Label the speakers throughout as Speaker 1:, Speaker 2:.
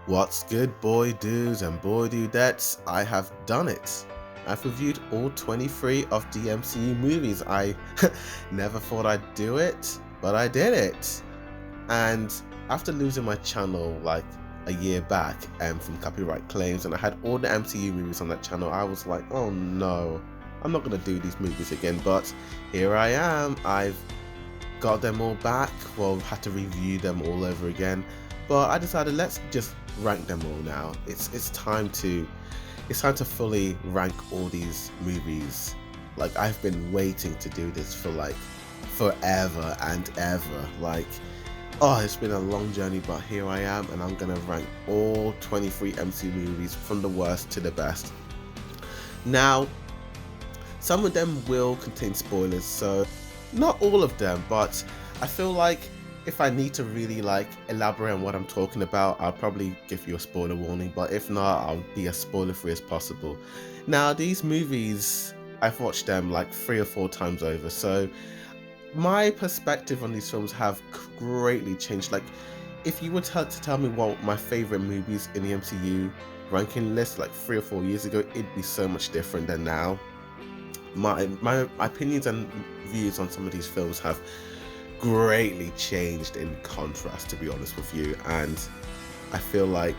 Speaker 1: What's good, boy dudes and boy dudettes? I have done it. I've reviewed all 23 of the MCU movies. I never thought I'd do it, but I did it. And after losing my channel like a year back from copyright claims, and I had all the MCU movies on that channel, I was like, oh no, I'm not gonna do these movies again. But here I am. I've got them all back. Well, had to review them all over again. But I decided let's just rank them all now. It's time to fully rank all these movies. Like, I've been waiting to do this for like forever and ever. Like, oh, it's been a long journey, but here I am, and I'm gonna rank all 23 MCU movies from the worst to the best. Now, some of them will contain spoilers, so not all of them, but I feel like if I need to really like elaborate on what I'm talking about, I'll probably give you a spoiler warning, but if not, I'll be as spoiler free as possible. Now, these movies, I've watched them like 3 or 4 times over, so my perspective on these films have greatly changed. Like, if you were to tell me what my favorite movies in the MCU ranking list like 3 or 4 years ago, it'd be so much different than now. My opinions and views on some of these films have greatly changed in contrast, to be honest with you, and I feel like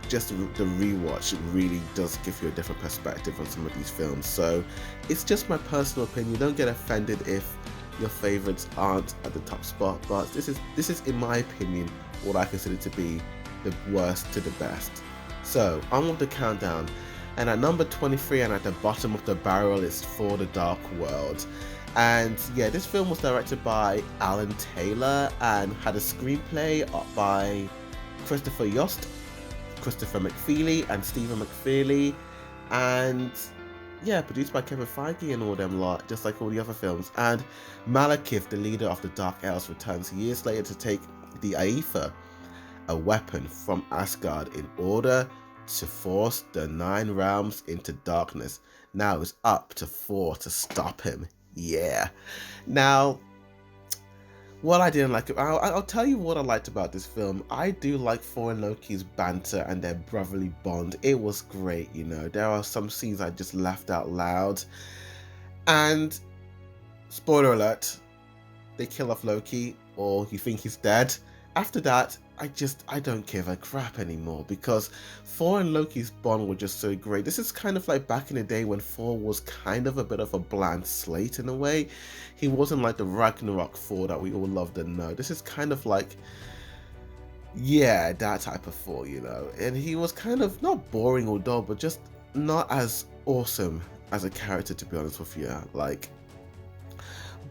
Speaker 1: just the rewatch really does give you a different perspective on some of these films. So it's just my personal opinion. Don't get offended if your favorites aren't at the top spot, but this is in my opinion what I consider to be the worst to the best. So on with the countdown, and at number 23 and at the bottom of the barrel is For the Dark World. And yeah, this film was directed by Alan Taylor and had a screenplay by Christopher Yost, Christopher McFeely and Stephen McFeely, and yeah, produced by Kevin Feige and all them lot, just like all the other films. And Malekith, the leader of the Dark Elves, returns years later to take the Aether, a weapon from Asgard, in order to force the 9 realms into darkness. Now it's up to 4 to stop him. Yeah. Now, what I didn't like, I'll tell you what I liked about this film. I do like Thor and Loki's banter and their brotherly bond. It was great, you know. There are some scenes I just laughed out loud. And, spoiler alert, they kill off Loki, or you think he's dead. After that, I don't give a crap anymore, because Thor and Loki's bond were just so great. This is kind of like back in the day when Thor was kind of a bit of a bland slate in a way. He wasn't like the Ragnarok Thor that we all loved and know. This is kind of like, yeah, that type of Thor, you know. And he was kind of not boring or dull, but just not as awesome as a character, to be honest with you. Like,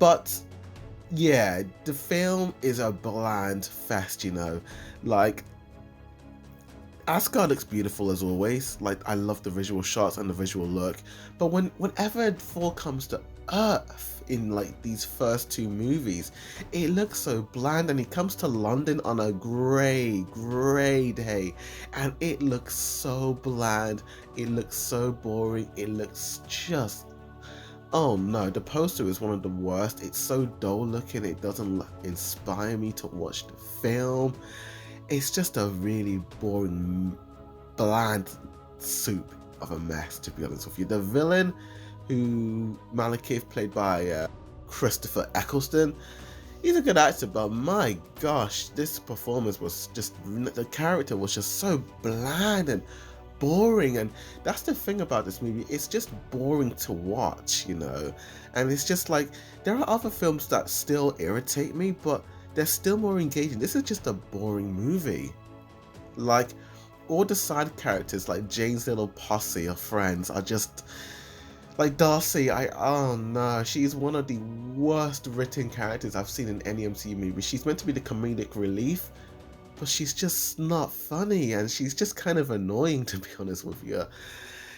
Speaker 1: but yeah, the film is a bland fest, you know. Like, Asgard looks beautiful as always. Like, I love the visual shots and the visual look. But whenever Thor comes to Earth in like these first 2 movies, it looks so bland. And he comes to London on a grey day, and it looks so bland. It looks so boring. It looks just, oh no, the poster is one of the worst. It's so dull looking, it doesn't inspire me to watch the film. It's just a really boring, bland soup of a mess, to be honest with you. The villain, who Malekith, played by Christopher Eccleston, he's a good actor, but my gosh, this performance was just, the character was just so bland and boring. And that's the thing about this movie, it's just boring to watch, you know. And it's just like, there are other films that still irritate me, but they're still more engaging. This is just a boring movie. Like, all the side characters, like Jane's little posse of friends, are just like Darcy. Oh no, she's one of the worst written characters I've seen in any MCU movie. She's meant to be the comedic relief, but she's just not funny, and she's just kind of annoying, to be honest with you.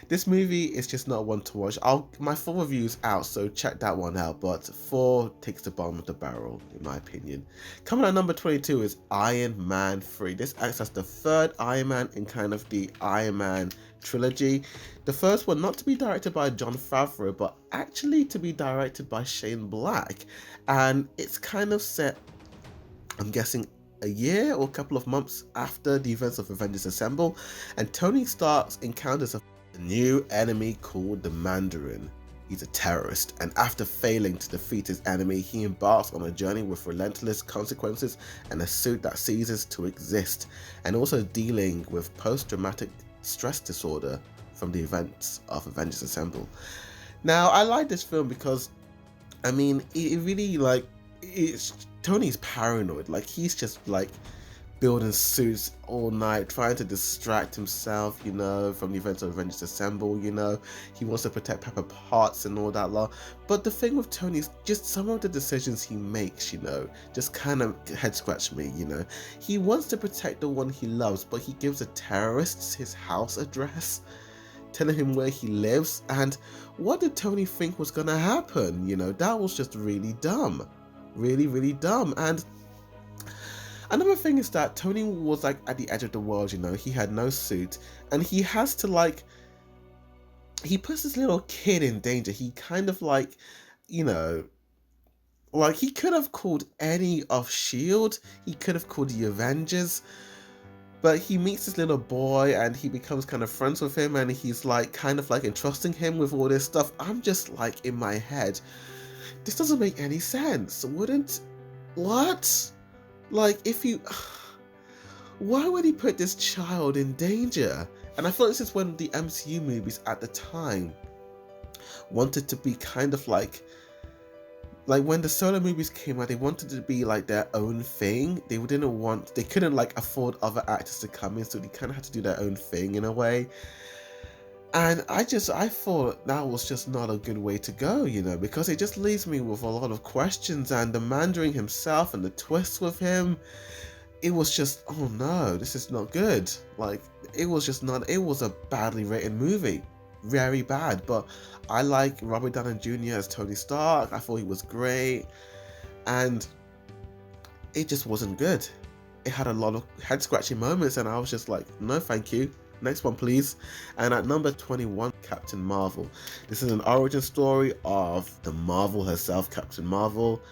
Speaker 1: This movie is just not one to watch. My full review's out, so check that one out, but 4 takes the bottom of the barrel, in my opinion. Coming at number 22 is Iron Man 3. This acts as the 3rd Iron Man in kind of the Iron Man trilogy. The first one not to be directed by Jon Favreau, but actually to be directed by Shane Black. And it's kind of set, I'm guessing, a year or a couple of months after the events of Avengers Assemble, and Tony Stark encounters a new enemy called the Mandarin. He's a terrorist, and after failing to defeat his enemy, he embarks on a journey with relentless consequences and a suit that ceases to exist, and also dealing with post-traumatic stress disorder from the events of Avengers Assemble. Now, I like this film because, I mean, it really, like, Tony's paranoid. Like, he's just, like, building suits all night, trying to distract himself, you know, from the events of Avengers Assemble, you know. He wants to protect Pepper Potts and all that lot. But the thing with Tony is just some of the decisions he makes, you know, just kind of head scratch me, you know. He wants to protect the one he loves, but he gives a terrorist his house address, telling him where he lives. And what did Tony think was gonna happen? You know, that was just really dumb. Really, really dumb. And another thing is that Tony was like at the edge of the world, you know, he had no suit, and he has to, like, he puts this little kid in danger. He kind of, like, you know, like, he could have called any of S.H.I.E.L.D., he could have called the Avengers, but he meets this little boy and he becomes kind of friends with him, and he's like kind of like entrusting him with all this stuff. I'm just like, in my head, this doesn't make any sense. What? Like, if you, why would he put this child in danger? And I thought this is when the MCU movies at the time wanted to be kind of like when the solo movies came out, they wanted to be like their own thing. They couldn't like afford other actors to come in, so they kind of had to do their own thing in a way. And I thought that was just not a good way to go, you know, because it just leaves me with a lot of questions. And the Mandarin himself and the twist with him, it was just, oh no, this is not good. Like, it was a badly written movie. Very bad. But I like Robert Downey Jr. as Tony Stark. I thought he was great. And it just wasn't good. It had a lot of head-scratching moments, and I was just like, no thank you. Next one, please. And at number 21, Captain Marvel. This is an origin story of the Marvel herself, Captain Marvel.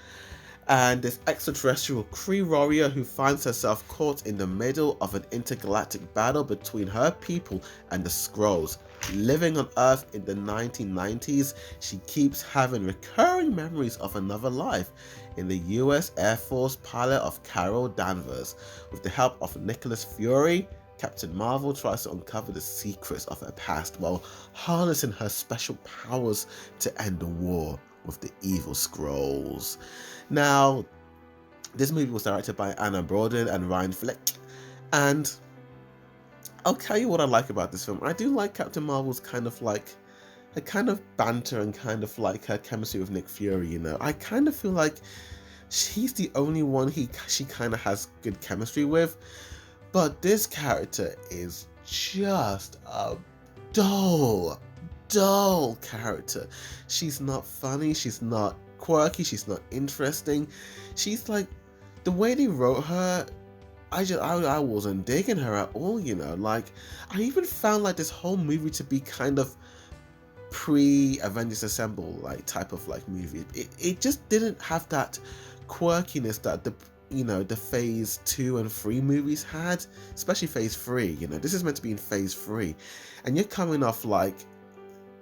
Speaker 1: And this extraterrestrial Kree warrior who finds herself caught in the middle of an intergalactic battle between her people and the Skrulls. Living on Earth in the 1990s, she keeps having recurring memories of another life in the US Air Force pilot of Carol Danvers. With the help of Nicholas Fury, Captain Marvel tries to uncover the secrets of her past while harnessing her special powers to end the war with the evil Skrulls. Now, this movie was directed by Anna Brorden and Ryan Flick, and I'll tell you what I like about this film. I do like Captain Marvel's kind of like her kind of banter and kind of like her chemistry with Nick Fury, you know. I kind of feel like she's the only one she kind of has good chemistry with. But this character is just a dull character. She's not funny, she's not quirky, she's not interesting. She's like, the way they wrote her, I wasn't digging her at all, you know. Like, I even found like this whole movie to be kind of pre-Avengers Assemble like type of like movie. It just didn't have that quirkiness that the phase 2 and 3 movies had, especially phase 3. You know, this is meant to be in phase 3, and you're coming off like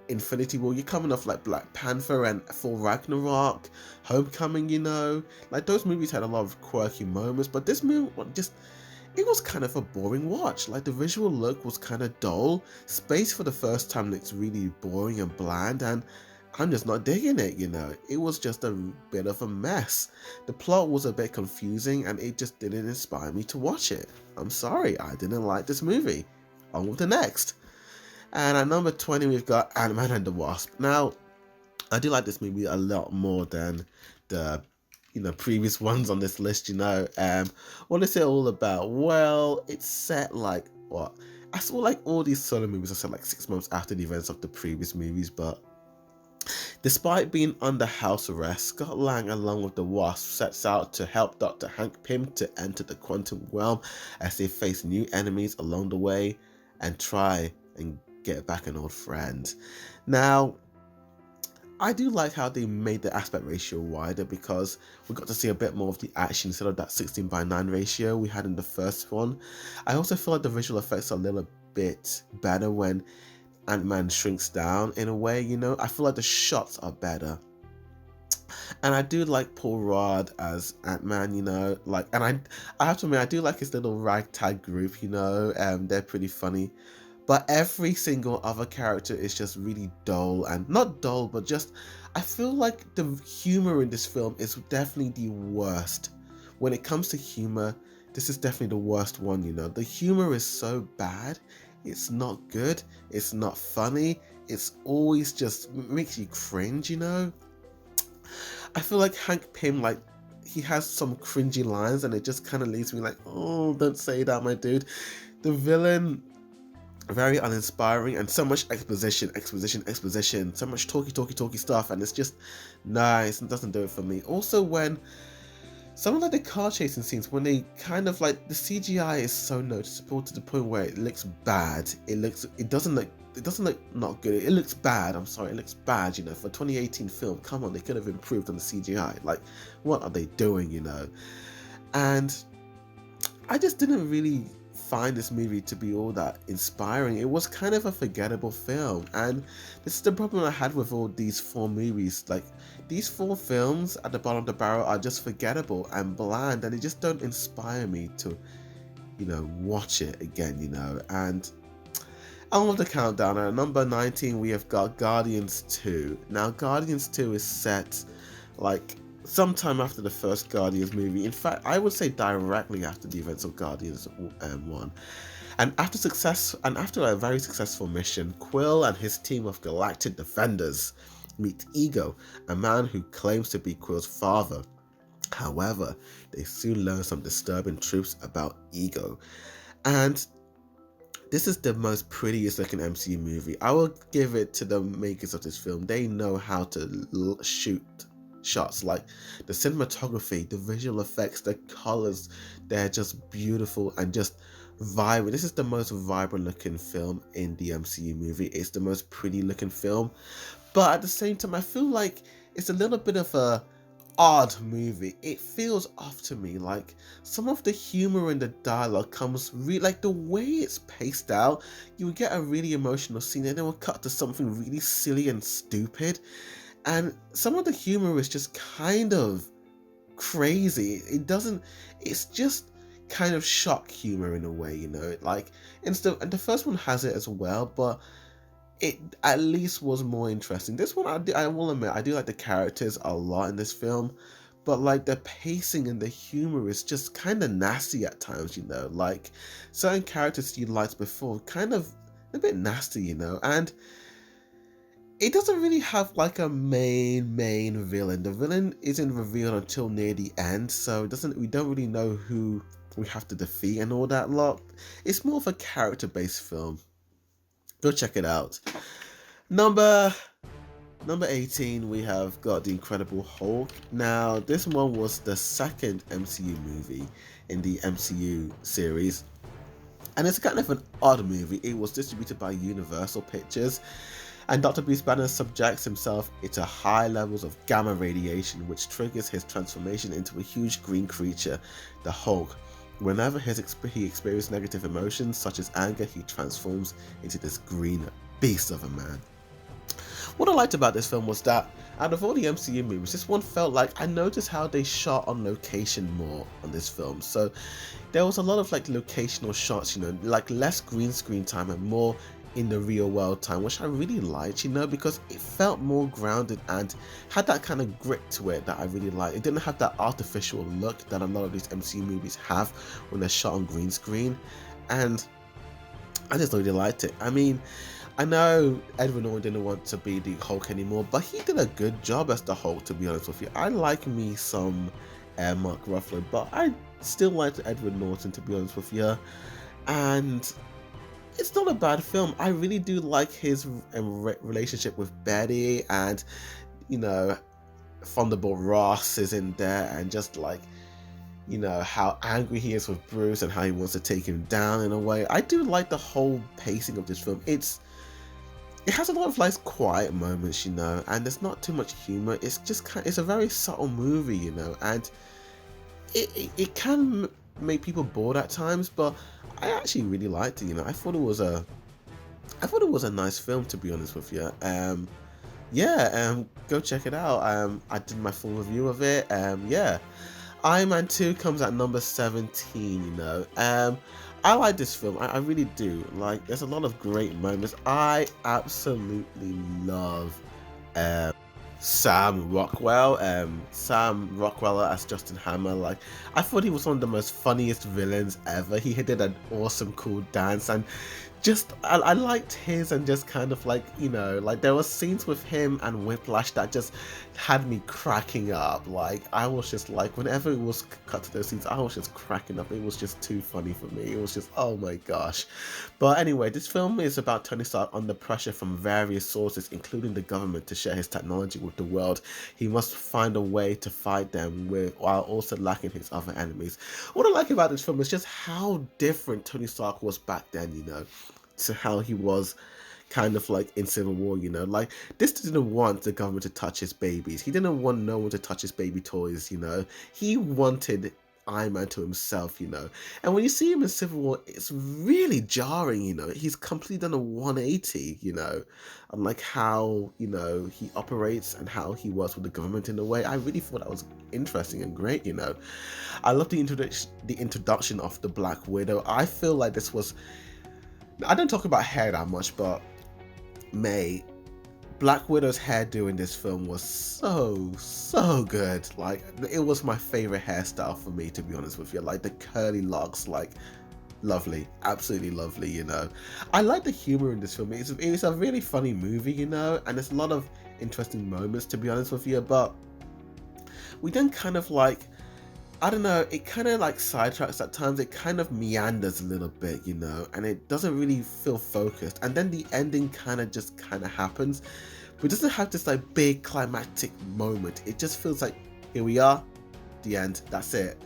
Speaker 1: Infinity War, you're coming off like Black Panther and Thor Ragnarok, Homecoming, you know, like those movies had a lot of quirky moments, but this movie it was kind of a boring watch. Like, the visual look was kind of dull, space for the first time looks really boring and bland, and I'm just not digging it, you know. It was just a bit of a mess. The plot was a bit confusing, and it just didn't inspire me to watch it. I'm sorry, I didn't like this movie. On with the next. And at number 20, we've got Ant-Man and the Wasp. Now, I do like this movie a lot more than the previous ones on this list, you know. What is it all about? Well, it's set like, what? I saw like all these solo movies are set like 6 months after the events of the previous movies, but despite being under house arrest, Scott Lang, along with the Wasp, sets out to help Dr. Hank Pym to enter the quantum realm as they face new enemies along the way and try and get back an old friend. Now, I do like how they made the aspect ratio wider because we got to see a bit more of the action instead of that 16:9 ratio we had in the first one. I also feel like the visual effects are a little bit better when Ant-Man shrinks down in a way, you know? I feel like the shots are better. And I do like Paul Rudd as Ant-Man, you know, like, and I have to admit, I do like his little ragtag group, you know, they're pretty funny. But every single other character is just really dull, and not dull, but just, I feel like the humor in this film is definitely the worst. When it comes to humor, this is definitely the worst one, you know. The humor is so bad, it's not good, it's not funny, it's always just makes you cringe, you know. I feel like Hank Pym, like, he has some cringy lines and it just kind of leaves me like, oh, don't say that, my dude. The villain, very uninspiring, and so much exposition, so much talky stuff, and it's just nice and doesn't do it for me. Also, when some of like the car chasing scenes, when they kind of like, the CGI is so noticeable to the point where it looks bad. It doesn't look not good. It looks bad. I'm sorry, it looks bad, you know, for 2018 film. Come on, they could have improved on the CGI. Like, what are they doing, you know? And I just didn't really find this movie to be all that inspiring. It was kind of a forgettable film, and this is the problem I had with all these 4 movies. Like, these 4 films at the bottom of the barrel are just forgettable and bland, and they just don't inspire me to, you know, watch it again, you know. And on with the countdown, at number 19 we have got Guardians 2. Now, Guardians 2 is set like sometime after the first Guardians movie. In fact, I would say directly after the events of Guardians 1. And after a very successful mission, Quill and his team of galactic defenders meet Ego, a man who claims to be Quill's father. However, they soon learn some disturbing truths about Ego. And this is the most prettiest looking MCU movie. I will give it to the makers of this film. They know how to shoot shots. Like, the cinematography, the visual effects, the colors, they're just beautiful and just vibrant. This is the most vibrant looking film in the MCU movie. It's the most pretty looking film, but at the same time, I feel like it's a little bit of a odd movie. It feels off to me. Like, some of the humor in the dialogue comes like the way it's paced out, you would get a really emotional scene and then we'll cut to something really silly and stupid, and some of the humor is just kind of crazy. It's just kind of shock humor in a way, you know. Like, and the first one has it as well, but it at least was more interesting. This one, I will admit, I do like the characters a lot in this film, but like the pacing and the humor is just kind of nasty at times, you know. Like, certain characters you liked before, kind of a bit nasty, you know. And it doesn't really have like a main villain. The villain isn't revealed until near the end, so we don't really know who we have to defeat and all that lot. It's more of a character-based film. Go check it out. Number 18, we have got The Incredible Hulk. Now, this one was the second MCU movie in the MCU series, and it's kind of an odd movie. It was distributed by Universal Pictures, and Dr. Bruce Banner subjects himself into high levels of gamma radiation, which triggers his transformation into a huge green creature, the Hulk. Whenever he experiences negative emotions, such as anger, he transforms into this green beast of a man. What I liked about this film was that, out of all the MCU movies, this one felt like I noticed how they shot on location more on this film. So there was a lot of like locational shots, you know, like less green screen time and more in the real world time, which I really liked, you know, because it felt more grounded and had that kind of grit to it that I really liked. It didn't have that artificial look that a lot of these MCU movies have when they're shot on green screen, and I just really liked it. I mean, I know Edward Norton didn't want to be the Hulk anymore, but he did a good job as the Hulk, to be honest with you. I like me some Mark Ruffalo, but I still liked Edward Norton, to be honest with you, and it's not a bad film. I really do like his relationship with Betty, and, you know, Thunderbolt Ross is in there, and just like, you know, how angry he is with Bruce and how he wants to take him down in a way. I do like the whole pacing of this film. It's it has a lot of like quiet moments, you know, and there's not too much humor. It's just it's a very subtle movie, you know, and it can make people bored at times, but I actually really liked it, you know. I thought it was a nice film, to be honest with you. Yeah, go check it out. I did my full review of it. Yeah, Iron Man 2 comes at number 17, you know. I like this film. I really do. Like, there's a lot of great moments. I absolutely love um, Sam Rockwell as Justin Hammer. Like, I thought he was one of the most funniest villains ever. He did an awesome, cool dance, and just I liked his, and just kind of like, you know, like there were scenes with him and Whiplash that just had me cracking up. Like, I was just like, whenever it was cut to those scenes, I was just cracking up. It was just too funny for me. It was just, oh my gosh. But anyway, this film is about Tony Stark under pressure from various sources, including the government, to share his technology with the world. He must find a way to fight them while also lacking his other enemies. What I like about this film is just how different Tony Stark was back then, you know, to how he was kind of like in Civil War, you know. Like, this didn't want the government to touch his babies. He didn't want no one to touch his baby toys, you know. He wanted Iron Man to himself, you know. And when you see him in Civil War, it's really jarring, you know. He's completely done a 180, you know, and like how, you know, he operates and how he works with the government in a way. I really thought that was interesting and great, you know. I love the introduction of the Black Widow. I feel like this was, I don't talk about hair that much, but May, Black Widow's hairdo in this film was so good. Like, it was my favorite hairstyle for me, to be honest with you. Like, the curly locks, like, lovely, absolutely lovely, you know. I like the humor in this film. It's a really funny movie, you know, and there's a lot of interesting moments, to be honest with you, but we then kind of like, I don't know, it kind of like sidetracks at times. It kind of meanders a little bit, you know, and it doesn't really feel focused. And then the ending kind of happens, but it doesn't have this like big climactic moment. It just feels like, here we are, the end, that's it.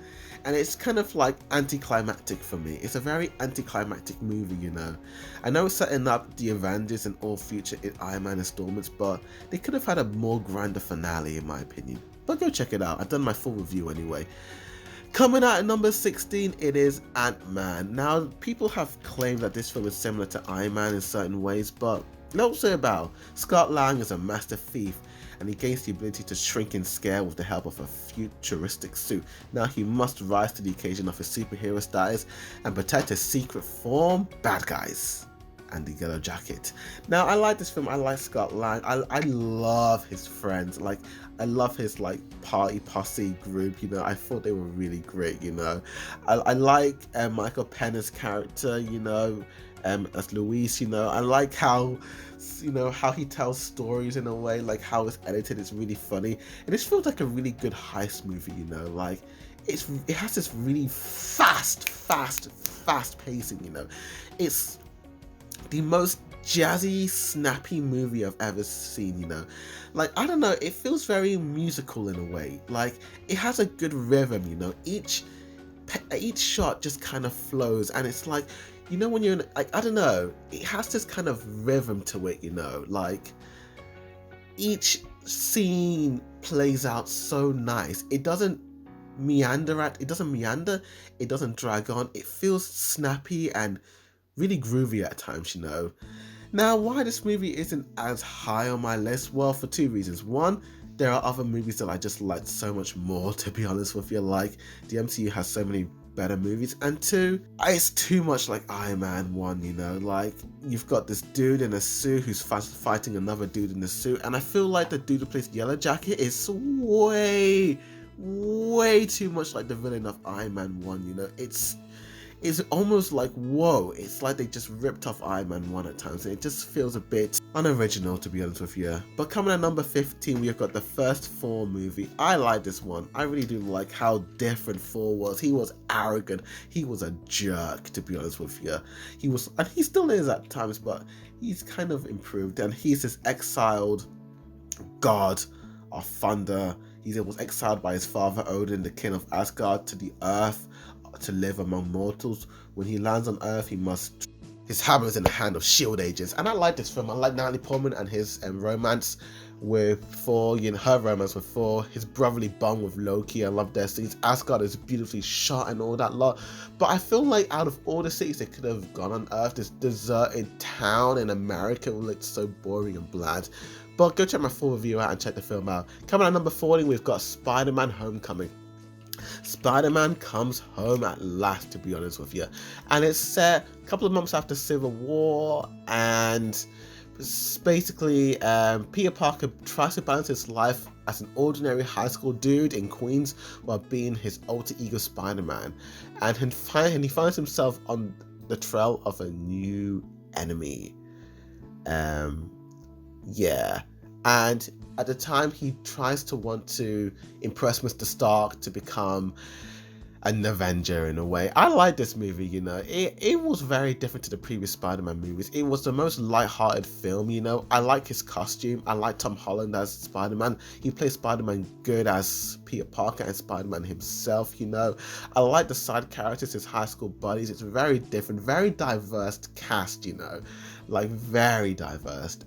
Speaker 1: And it's kind of like anticlimactic for me. It's a very anticlimactic movie, you know. I know it's setting up the Avengers and all future Iron Man installments, but they could have had a more grander finale, in my opinion. But go check it out. I've done my full review anyway. Coming out at number 16, it is Ant-Man. Now, people have claimed that this film is similar to Iron Man in certain ways, but not so about. Scott Lang is a master thief, and he gains the ability to shrink in scale with the help of a futuristic suit. Now he must rise to the occasion of his superhero status and protect his secret from bad guys and the Yellow Jacket. Now, I like this film. I like Scott Lang. I love his friends. Like, I love his like party posse group, you know. I thought they were really great, you know. I like Michael Penna's character, you know, as Luis, you know. I like how, you know, how he tells stories in a way, like how it's edited. It's really funny, and this feels like a really good heist movie, you know. Like, it has this really fast pacing, you know. It's the most jazzy, snappy movie I've ever seen, you know. Like, I don't know, it feels very musical in a way. Like, it has a good rhythm, you know. Each shot just kind of flows, and it's like, you know, when you're in, like, I don't know, it has this kind of rhythm to it, you know. Like, each scene plays out so nice. It doesn't meander, it doesn't drag on. It feels snappy and really groovy at times, you know. Now, why this movie isn't as high on my list? Well, for two reasons. One, there are other movies that I just liked so much more, to be honest with you. Like, the MCU has so many better movies. And two, it's too much like Iron Man 1, you know. Like, you've got this dude in a suit who's fighting another dude in a suit, and I feel like the dude who plays Yellow Jacket is way too much like the villain of Iron Man 1, you know. It's almost like, whoa, it's like they just ripped off Iron Man 1 at times, and it just feels a bit unoriginal, to be honest with you. But coming at number 15, we've got the first Thor movie. I like this one. I really do like how different Thor was. He was arrogant. He was a jerk, to be honest with you. He was, and he still is at times, but he's kind of improved, and he's this exiled god of thunder. He was exiled by his father Odin, the king of Asgard, to the earth to live among mortals. When he lands on Earth, his his hammer's in the hand of shield agents. And I like this film. I like Natalie Portman and his romance with Thor, her romance with Thor, his brotherly bond with Loki. I love their scenes. Asgard is beautifully shot and all that lot. But I feel like out of all the cities they could have gone on Earth, this deserted town in America looked so boring and bland. But go check my full review out and check the film out. Coming at number 40, we've got Spider-Man Homecoming. Spider-Man comes home at last, to be honest with you. And it's set a couple of months after Civil War, and basically Peter Parker tries to balance his life as an ordinary high school dude in Queens while being his alter ego Spider-Man. And he finds himself on the trail of a new enemy. Yeah. And at the time, he tries to want to impress Mr. Stark to become an Avenger in a way. I like this movie, It was very different to the previous Spider-Man movies. It was the most light-hearted film, I like his costume. I like Tom Holland as Spider-Man. He plays Spider-Man good as Peter Parker and Spider-Man himself, I like the side characters, his high school buddies. It's very different, very diverse cast, like very diverse.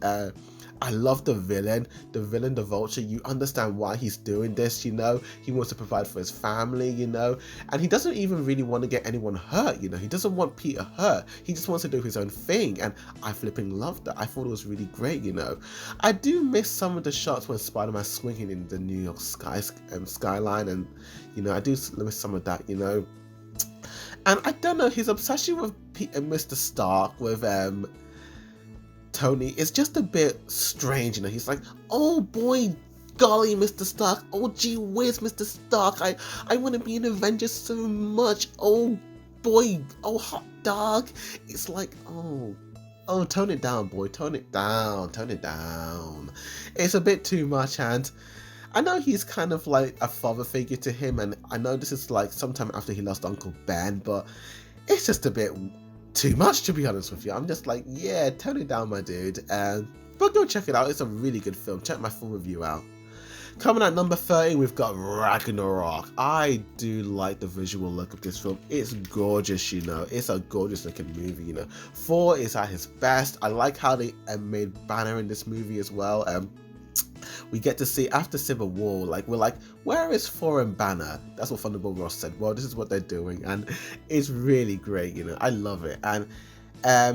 Speaker 1: I love the villain, the Vulture. You understand why he's doing this, He wants to provide for his family, and he doesn't even really want to get anyone hurt, He doesn't want Peter hurt. He just wants to do his own thing, and I flipping loved that. I thought it was really great, I do miss some of the shots when Spider-Man's swinging in the New York skyline, and, I do miss some of that, And I don't know, his obsession with Mr. Stark, with, Tony is just a bit strange, He's like, oh boy, golly, Mr. Stark. Oh gee whiz, Mr. Stark. I want to be an Avenger so much. Oh boy, oh hot dog. It's like, oh, tone it down, boy. Tone it down. It's a bit too much, and I know he's kind of like a father figure to him, and I know this is like sometime after he lost Uncle Ben, but it's just a bit too much, to be honest with you. I'm just like, yeah, tone it down, my dude. But go check it out. It's a really good film. Check my full review out. Coming at number 30, we've got Ragnarok. I do like the visual look of this film. It's gorgeous, It's a gorgeous looking movie, Thor is at his best. I like how they made Banner in this movie as well. We get to see after Civil War, we're like, where is Thor and Banner? That's what Thunderbolt Ross said. Well, this is what they're doing, and it's really great, I love it. And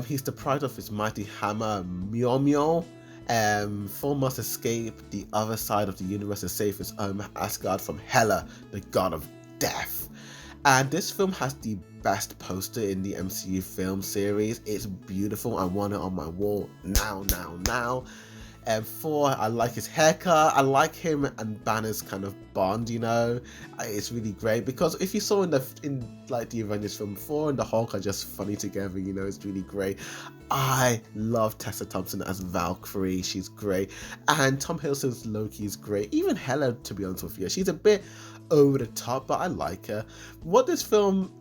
Speaker 1: he's deprived of his mighty hammer, Mjolnir. Thor must escape the other side of the universe and save his own Asgard from Hela, the god of death. And this film has the best poster in the MCU film series. It's beautiful. I want it on my wall now. Thor, I like his haircut. I like him and Banner's kind of bond, It's really great because if you saw in the Avengers film, Thor and the Hulk are just funny together, It's really great. I love Tessa Thompson as Valkyrie. She's great. And Tom Hiddleston's Loki is great. Even Hela, to be honest with you, she's a bit over the top, but I like her. What this film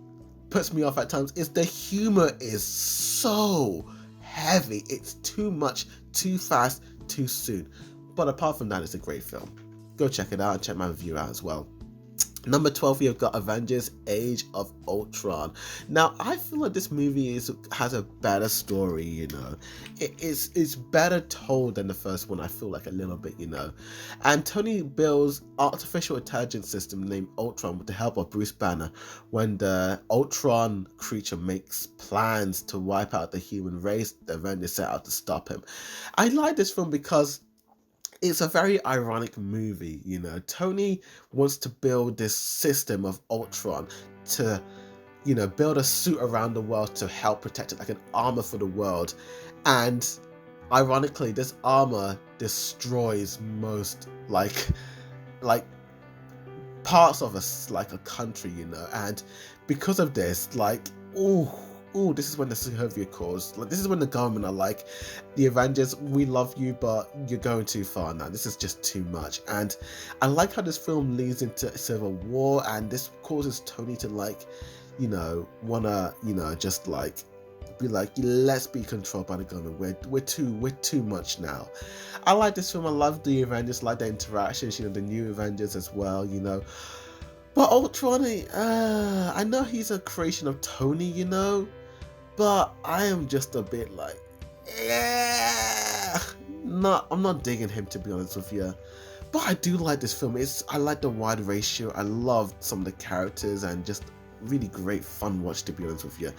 Speaker 1: puts me off at times is the humor is so heavy. It's too much, too fast, too soon. But apart from that, it's a great film. Go check it out and check my review out as well. Number 12, you've got Avengers Age of Ultron. Now, I feel like this movie has a better story, It's better told than the first one, I feel like a little bit, And Tony builds artificial intelligence system named Ultron with the help of Bruce Banner when the Ultron creature makes plans to wipe out the human race. The Avengers set out to stop him. I like this film because it's a very ironic movie, Tony wants to build this system of Ultron to, build a suit around the world to help protect it, like an armor for the world. And ironically, this armor destroys most, like parts of a country, And because of this, this is when the Soviet cause, this is when the government are like, the Avengers, we love you, but you're going too far now. This is just too much. And I like how this film leads into Civil War, and this causes Tony to wanna, just be like, let's be controlled by the government. We're too much now. I like this film. I love the Avengers, like the interactions, the new Avengers as well, But Ultron, I know he's a creation of Tony, but I am just a bit like, yeah, I'm not digging him, to be honest with you. But I do like this film. I like the wide ratio. I love some of the characters and just really great fun watch, to be honest with you.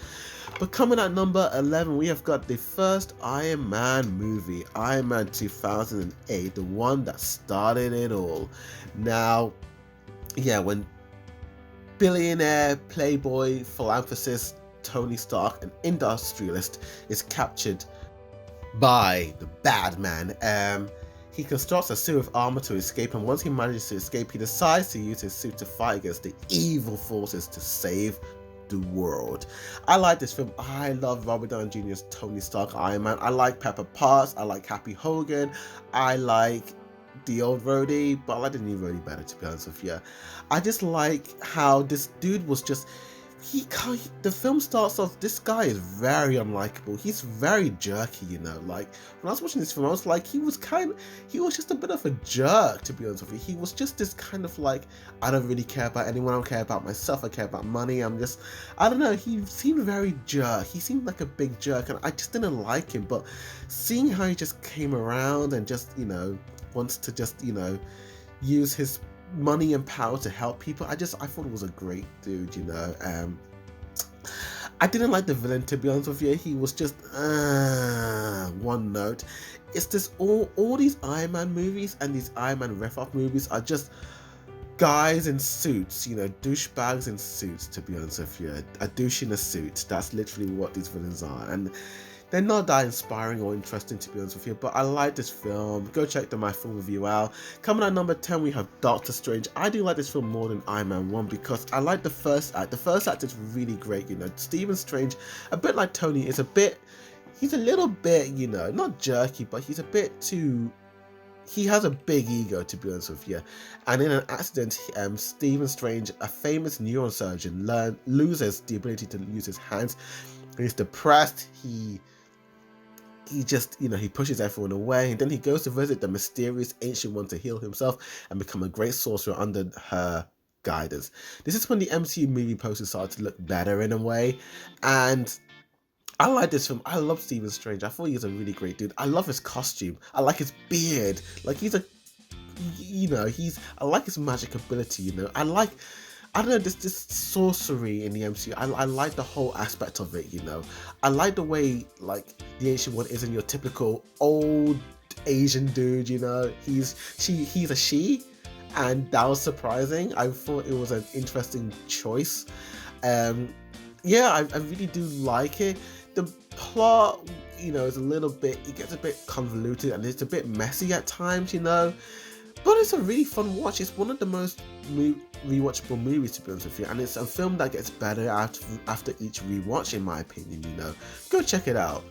Speaker 1: But coming at number 11, we have got the first Iron Man movie, Iron Man 2008, the one that started it all. Now, yeah, when billionaire, playboy, philanthropist Tony Stark, an industrialist, is captured by the bad man, he constructs a suit of armor to escape, and once he manages to escape, he decides to use his suit to fight against the evil forces to save the world. I like this film. I love Robert Downey Jr.'s Tony Stark Iron Man. I like Pepper Potts. I like Happy Hogan. I like the old Rhodey, but I like the new Rhodey better, to be honest with you. I just like how this dude was just, the film starts off, this guy is very unlikable. He's very jerky, you know. Like, when I was watching this film, I was like, he was just a bit of a jerk, to be honest with you. He was just this kind of like, I don't really care about anyone, I don't care about myself, I care about money. I don't know, he seemed very jerk. He seemed like a big jerk, and I just didn't like him. But seeing how he just came around and just, you know, wants to just, you know, use his money and power to help people, I thought it was a great dude, you know. I didn't like the villain, to be honest with you. He was just one note. It's this all these Iron Man movies and these Iron Man riff-off movies are just guys in suits, you know, douchebags in suits, to be honest with you. A douche in a suit, that's literally what these villains are, and they're not that inspiring or interesting, to be honest with you, but I like this film. Go check my full review out. Coming at number 10, we have Doctor Strange. I do like this film more than Iron Man 1 because I like the first act. The first act is really great, you know. Stephen Strange, a bit like Tony, he's a little bit, you know, not jerky, but he's a bit too, he has a big ego, to be honest with you. And in an accident, Stephen Strange, a famous neurosurgeon, loses the ability to use his hands. He's depressed, he just, you know, he pushes everyone away, and then he goes to visit the mysterious ancient one to heal himself and become a great sorcerer under her guidance. This is when the MCU movie posters started to look better in a way, and I like this film. I love Stephen Strange. I thought he was a really great dude. I love his costume. I like his beard. Like, I like his magic ability, you know. I don't know, this sorcery in the MCU. I like the whole aspect of it, you know. I like the way, like, the Ancient One isn't your typical old Asian dude, you know. He's a she, and that was surprising. I thought it was an interesting choice. Yeah, I really do like it. The plot, you know, is it gets a bit convoluted and it's a bit messy at times, you know. But it's a really fun watch. It's one of the most rewatchable movies, to be honest with you, and it's a film that gets better after each rewatch, in my opinion, you know. Go check it out.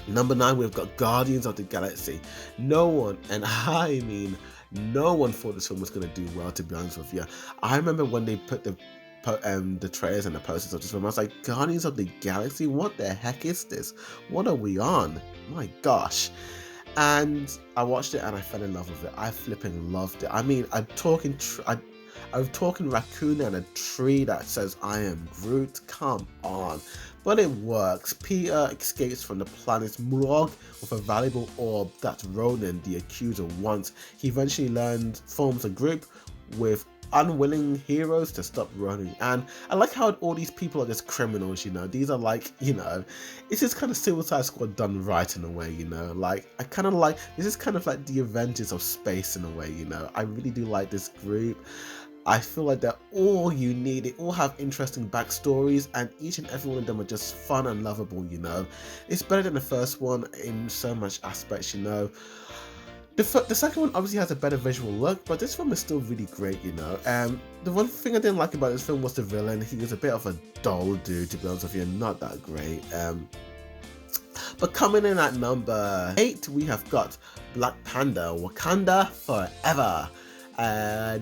Speaker 1: Number 9, we've got Guardians of the Galaxy. No one, and I mean no one, thought this film was going to do well, to be honest with you. I remember when they put the trailers and the posters of this film, I was like, Guardians of the Galaxy? What the heck is this? What are we on? My gosh. And I watched it and I fell in love with it. I flipping loved it. I mean, I'm talking raccoon and a tree that says I am Groot. Come on. But it works. Peter escapes from the planet Murog with a valuable orb that Ronan, the accuser, wants. He eventually forms a group with unwilling heroes to stop running, and I like how all these people are just criminals, you know. These are like, you know, it's just kind of Suicide Squad done right in a way, you know. Like, I kind of like, this is kind of like the Avengers of space in a way, you know. I really do like this group. I feel like they're all you need. They all have interesting backstories, and each and every one of them are just fun and lovable, you know. It's better than the first one in so much aspects, you know. The second one obviously has a better visual look, but this film is still really great, you know. The one thing I didn't like about this film was the villain. He was a bit of a dull dude, to be honest with you, not that great. But coming in at number 8, we have got Black Panther: Wakanda Forever.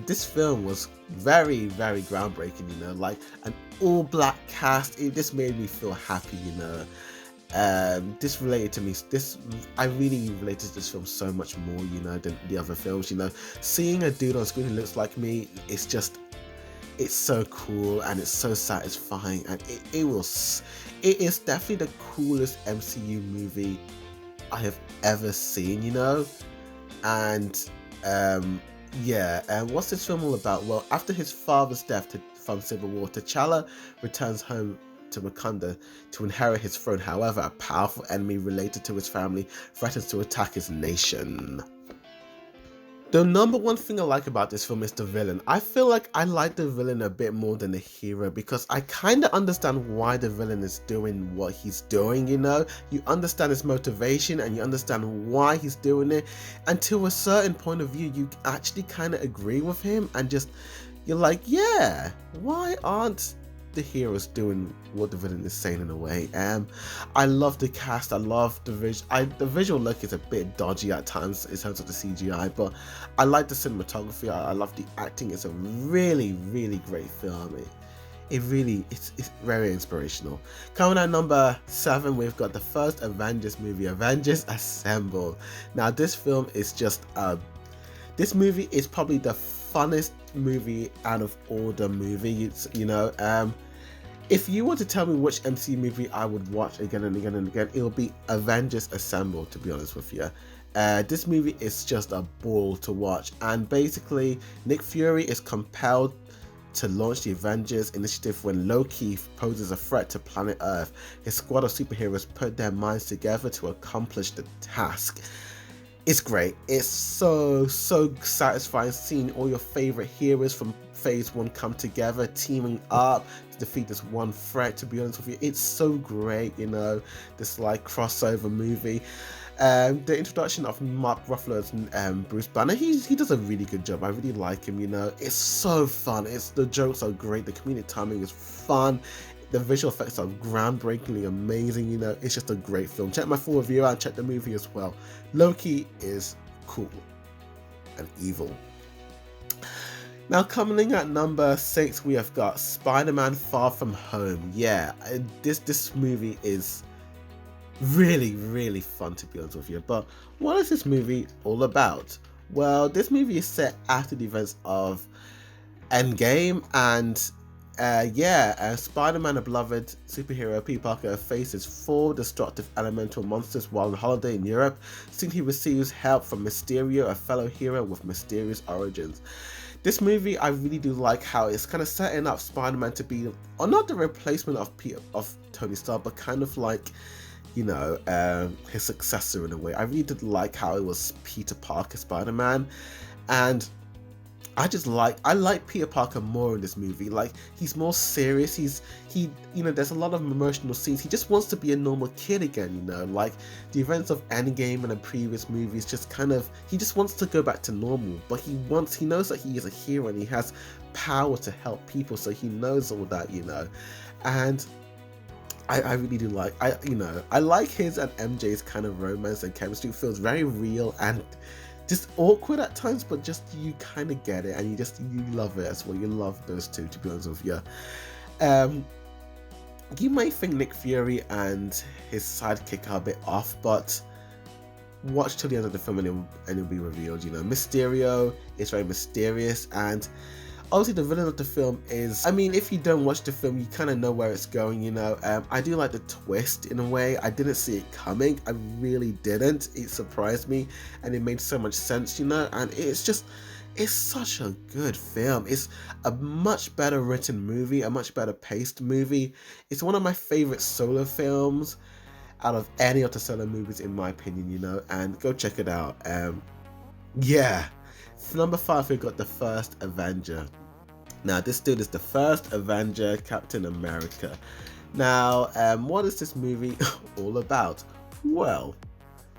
Speaker 1: This film was very, very groundbreaking, you know, like an all-black cast. This made me feel happy, you know. This related to me. I really related to this film so much more, you know, than the other films. You know, seeing a dude on screen who looks like me, it's just, it's so cool and it's so satisfying, and it is definitely the coolest MCU movie I have ever seen, and yeah, and what's this film all about? Well, after his father's death from Civil War, T'Challa returns home to Wakanda to inherit his throne. However, a powerful enemy related to his family threatens to attack his nation. The number one thing I like about this film is the villain. I feel like I like the villain a bit more than the hero, because I kind of understand why the villain is doing what he's doing, You understand his motivation and you understand why he's doing it. And to a certain point of view, you actually kind of agree with him and you're like, yeah, why aren't the heroes doing what the villain is saying in a way? I love the cast. I love the the visual look is a bit dodgy at times in terms of the CGI, but I like the cinematography. I love the acting. It's a really, really great film. It's very inspirational. Coming at number 7, we've got the first Avengers movie, Avengers Assemble. Now, this film is just this movie is probably the funnest movie out of all the movies, if you were to tell me which MCU movie I would watch again and again and again, it'll be Avengers Assemble, to be honest with you. This movie is just a ball to watch, and basically Nick Fury is compelled to launch the Avengers Initiative when Loki poses a threat to planet Earth. His squad of superheroes put their minds together to accomplish the task. It's great. It's so satisfying seeing all your favorite heroes from phase 1 come together, teaming up to defeat this one threat, to be honest with you. It's so great, this crossover movie. The introduction of Mark Ruffalo's Bruce Banner, he does a really good job. I really like him, It's so fun. The jokes are great. The comedic timing is fun. The visual effects are groundbreakingly amazing, It's just a great film. Check my full review out and check the movie as well. Loki is cool and evil. Now, coming in at number 6, we have got Spider-Man Far From Home. Yeah, this movie is really, really fun, to be honest with you. But what is this movie all about? Well, this movie is set after the events of Endgame, and Spider-Man, a beloved superhero, Peter Parker, faces 4 destructive elemental monsters while on holiday in Europe. Soon he receives help from Mysterio, a fellow hero with mysterious origins. This movie, I really do like how it's kind of setting up Spider-Man to be, not the replacement of Tony Stark, but kind of like, his successor in a way. I really did like how it was Peter Parker Spider-Man, and I like Peter Parker more in this movie. Like, he's more serious. There's a lot of emotional scenes. He just wants to be a normal kid again, Like, the events of Endgame and the previous movies he just wants to go back to normal. But he knows that he is a hero and he has power to help people, so he knows all that, And I really do like, I like his and MJ's kind of romance and chemistry. It feels very real and just awkward at times, but just you kind of get it and you love it as well. You love those two, to be honest with you. You may think Nick Fury and his sidekick are a bit off, but watch till the end of the film and it'll be revealed. Mysterio is very mysterious, and obviously the villain of the film is, if you don't watch the film, you kind of know where it's going, I do like the twist in a way. I didn't see it coming. I really didn't. It surprised me and it made so much sense, and it's such a good film. It's a much better written movie, a much better paced movie. It's one of my favorite solo films out of any of the solo movies, in my opinion, and go check it out. For number 5, we've got the first Avenger. Now, this dude is the first Avenger, Captain America. Now, what is this movie all about? Well,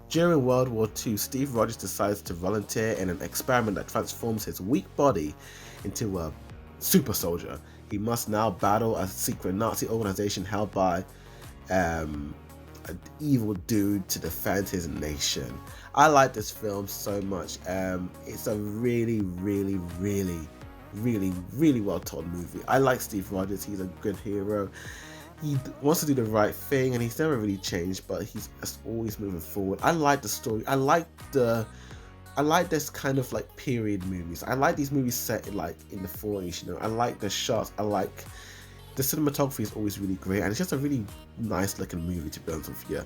Speaker 1: during World War II, Steve Rogers decides to volunteer in an experiment that transforms his weak body into a super soldier. He must now battle a secret Nazi organization held by an evil dude to defend his nation. I like this film so much. It's a really, really, really, really, really well told movie. I like Steve Rogers. He's a good hero. He wants to do the right thing and he's never really changed, but he's always moving forward. I like the story. I like the I like this kind of like period movies. I like these movies set in like in the 40s, you know. I like the shots. I like the cinematography is always really great, and it's just a really nice looking movie, to be honest with you.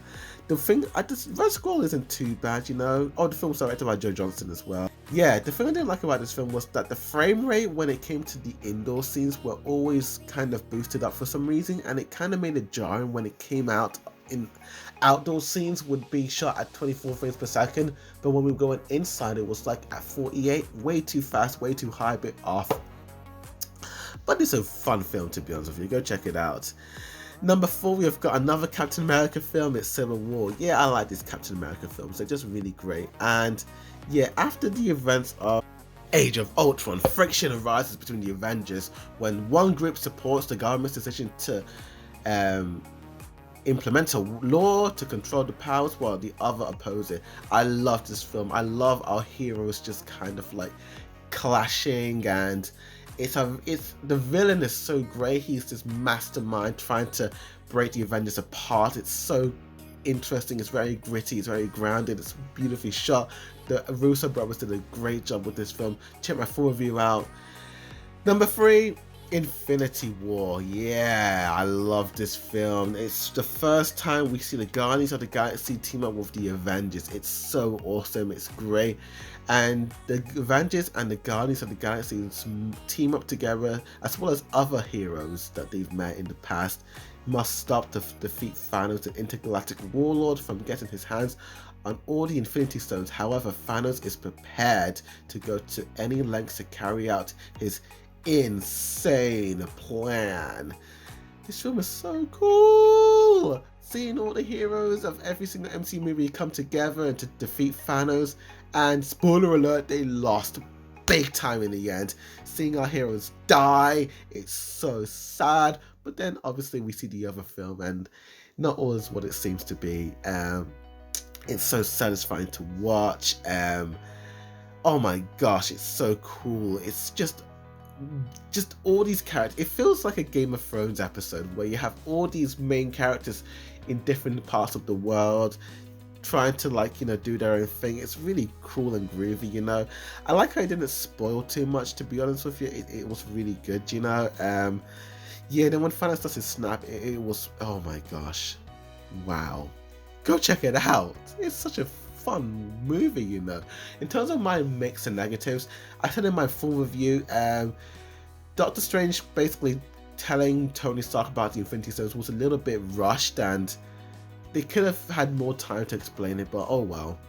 Speaker 1: The thing, Red Squirrel isn't too bad, you know. Oh, the film's directed by Joe Johnston as well. Yeah, the thing I didn't like about this film was that the frame rate when it came to the indoor scenes were always kind of boosted up for some reason, and it kind of made it jarring when it came out in outdoor scenes would be shot at 24 frames per second, but when we were going inside it was like at 48, way too fast, way too high, a bit off. But it's a fun film, to be honest with you. Go check it out. Number 4, we've got another Captain America film. It's Civil War. Yeah, I like these Captain America films. They're just really great. And yeah, after the events of Age of Ultron, friction arises between the Avengers when one group supports the government's decision to implement a law to control the powers while the other oppose it. I love this film. I love our heroes just kind of like clashing, and it's the villain is so great. He's this mastermind trying to break the Avengers apart. It's so interesting. It's very gritty. It's very grounded. It's beautifully shot. The Russo brothers did a great job with this film. Check my full review out. Number 3, Infinity War. Yeah, I love this film. It's the first time we see the Guardians of the Galaxy team up with the Avengers. It's so awesome. It's great. And the Avengers and the Guardians of the Galaxy team up together, as well as other heroes that they've met in the past, must stop to defeat Thanos, the intergalactic warlord, from getting his hands on all the Infinity Stones. However, Thanos is prepared to go to any lengths to carry out his insane plan. This film is so cool! Seeing all the heroes of every single MCU movie come together and to defeat Thanos, and spoiler alert, they lost big time in the end. Seeing our heroes die, it's so sad, but then obviously we see the other film and not all is what it seems to be. It's so satisfying to watch. Oh my gosh, it's so cool. It's just all these characters. It feels like a Game of Thrones episode where you have all these main characters in different parts of the world trying to, like, you know, do their own thing. It's really cool and groovy, you know. I like how I didn't spoil too much, to be honest with you. It was really good, you know. Yeah, then when Thanos does his snap, it was, oh my gosh, wow. Go check it out. It's such a fun movie, you know. In terms of my mix and negatives, I said in my full review, Doctor Strange basically telling Tony Stark about the Infinity Stones was a little bit rushed, and they could have had more time to explain it, but oh well.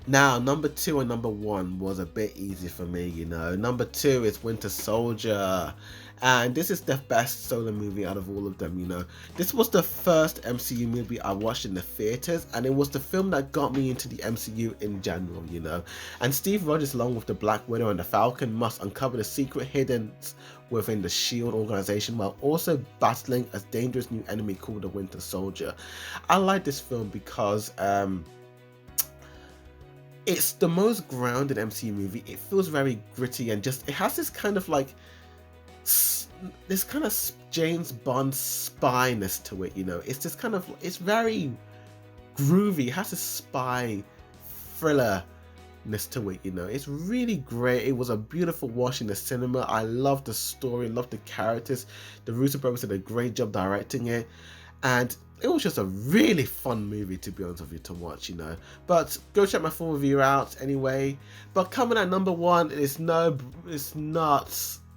Speaker 1: Now, number 2 and number 1 was a bit easy for me, you know. Number 2 is Winter Soldier, and this is the best solo movie out of all of them, you know. This was the first MCU movie I watched in the theaters, and it was the film that got me into the MCU in general, you know. And Steve Rogers, along with the Black Widow and the Falcon, must uncover the secret hidden within the SHIELD organization while also battling a dangerous new enemy called the Winter Soldier. I like this film because it's the most grounded MCU movie. It feels very gritty and just, it has this kind of like, this kind of James Bond spy-ness to it, you know. It's just kind of, it's very groovy. It has a spy thriller-ness to it, you know. It's really great. It was a beautiful watch in the cinema. I love the story, love the characters. The Russo brothers did a great job directing it. And it was just a really fun movie, to be honest with you, to watch, you know. But go check my full review out anyway. But coming at number 1, it's not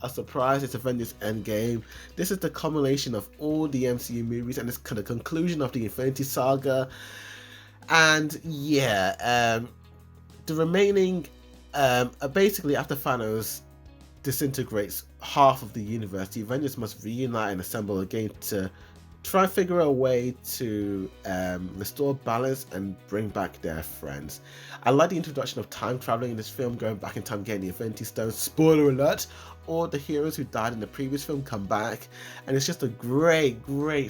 Speaker 1: a surprise. It's Avengers Endgame. This is the culmination of all the MCU movies, and it's kind of conclusion of the Infinity Saga. And yeah, the remaining, basically after Thanos disintegrates half of the universe, the Avengers must reunite and assemble again to try and figure a way to restore balance and bring back their friends. I like the introduction of time traveling in this film, going back in time, getting the Infinity Stones. Spoiler alert, all the heroes who died in the previous film come back, and it's just a great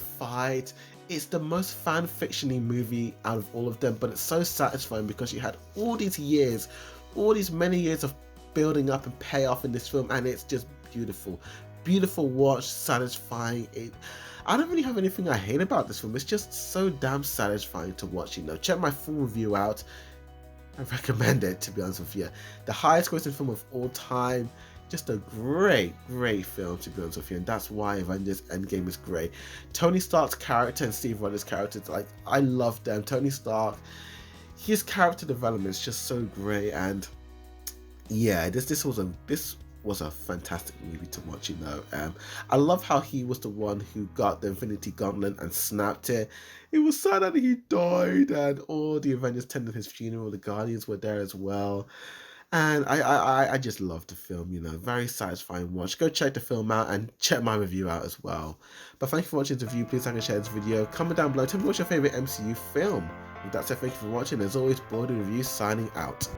Speaker 1: fight. It's the most fan fiction-y movie out of all of them, but it's so satisfying because you had all these years, all these many years of building up and payoff in this film, and it's just beautiful watch, satisfying. I don't really have anything I hate about this film. It's just so damn satisfying to watch, you know. Check my full review out. I recommend it, to be honest with you. The highest grossing film of all time. Just a great film, to be honest with you, and that's why Avengers Endgame is great. Tony Stark's character and Steve Rogers' character, like, I love them. Tony Stark, his character development is just so great, and yeah, this was a fantastic movie to watch. I love how he was the one who got the Infinity Gauntlet and snapped it. It was sad that he died, and all the Avengers attended his funeral. The Guardians were there as well. And I just love the film, very satisfying watch. Go check the film out and check my review out as well. But thank you for watching this review. Please like and share this video. Comment down below. Tell me what's your favorite MCU film. With that said, thank you for watching. As always, Boyd Review signing out.